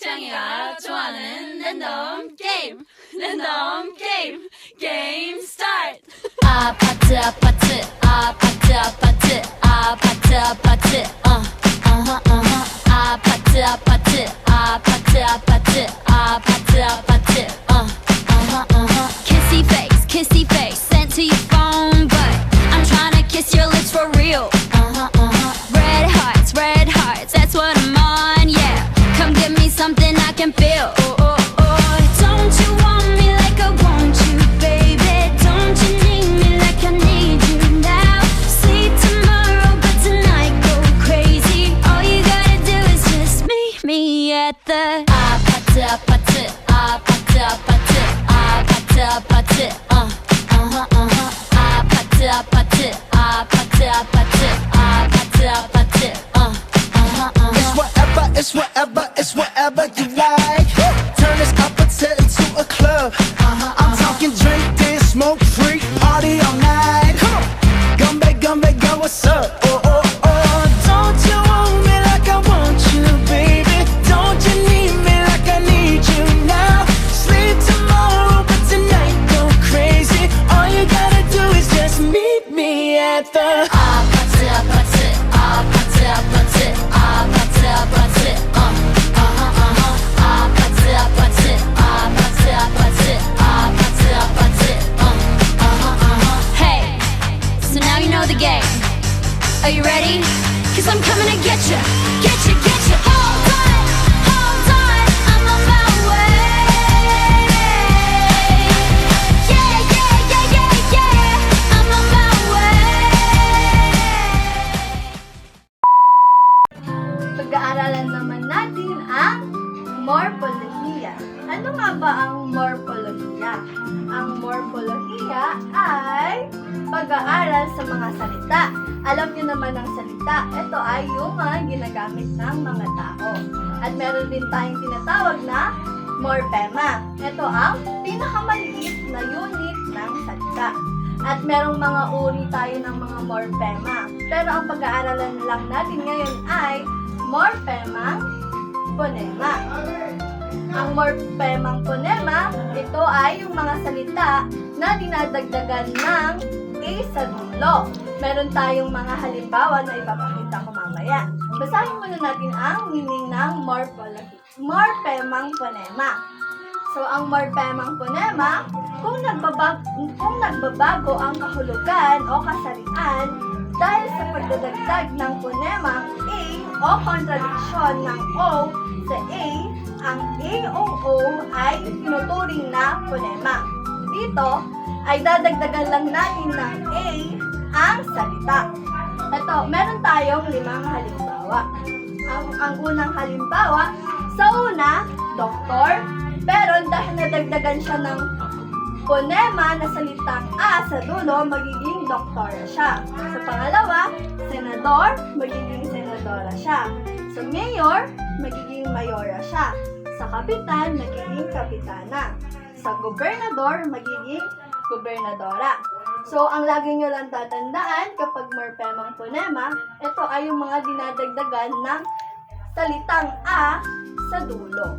태양이가 좋아하는 랜덤 게임 게임 스타트. 아파트 아파트 아파트 아파트 아파트 아파트 아파트 아파트 아파트 아파트 아파트 아파트 kissy face sent to your phone but I'm trying to kiss your lips for real. Red hearts, that's what I'm on, yeah. Come give me something I can feel. Don't you want me like I want you, baby? Don't you need me like I need you now? Sleep tomorrow, but tonight go crazy. All you gotta do is just meet me at the 아파트 아파트 아파트 아파트 아파트 아파트 아파트 아파트 아파트 아파트 아파트 It's whatever you like. Turn this apache into a club. I'm talking drink this, smoke free, party all night. Come on, come back, girl, what's up? Don't you want me like I want you, baby? Don't you need me like I need you now? Sleep tomorrow, but tonight go crazy. All you gotta do is just meet me at the 아파트 아파트 아파트 아파트 아파트 아파트 아파트 아파트 아파트 아파트 아파트 Hey, so now you know the game. Are you ready? Cause I'm coming to get you, get you, get you. Hold on, I'm on my way. Yeah, I'm on my way. Pag-aaralan naman natin ang morpolohiya. Ano nga ba ang morpolohiya? Ang morpolohiya ay pag-aaral sa mga salita. Alam niyo naman ang salita, ito ay yung mga ginagamit ng mga tao. At meron din tayong tinatawag na morphema. Ito ang pinakamaliit na unit ng salita. At merong mga uri tayo ng mga morphema. Pero ang pag-aaralan lang natin ngayon ay morphemang phonema. Ang morphemang phonema, ito ay yung mga salita na dinadagdagan ng A sa dulo. Meron tayong mga halimbawa na ipapakita ko mamaya. Basahin muna natin ang meaning ng morphemang phonema. So, ang morphemang phonema, kung nagbabago ang kahulugan o kasarian dahil sa pagdadagdag ng phonemang A o kontradiksyon ng O sa A, ang A o O ay tinuturing na phonema. Dito ay dadagdagan lang natin ng A ang salita. Ito, meron tayong 5 halimbawa. Ang unang halimbawa, sa una, doktor, pero dahil nadagdagan siya ng phonema na salitang A sa dulo, magiging doktora siya. Sa pangalawa, senador, magiging senadora siya. Sa mayor, magiging mayora siya. Sa kapitan, magiging kapitana. Sa gobernador, magiging gobernadora. So, ang lagi nyo lang tatandaan kapag morphemang phonema, ito ay yung mga dinadagdagan ng salitang A sa dulo.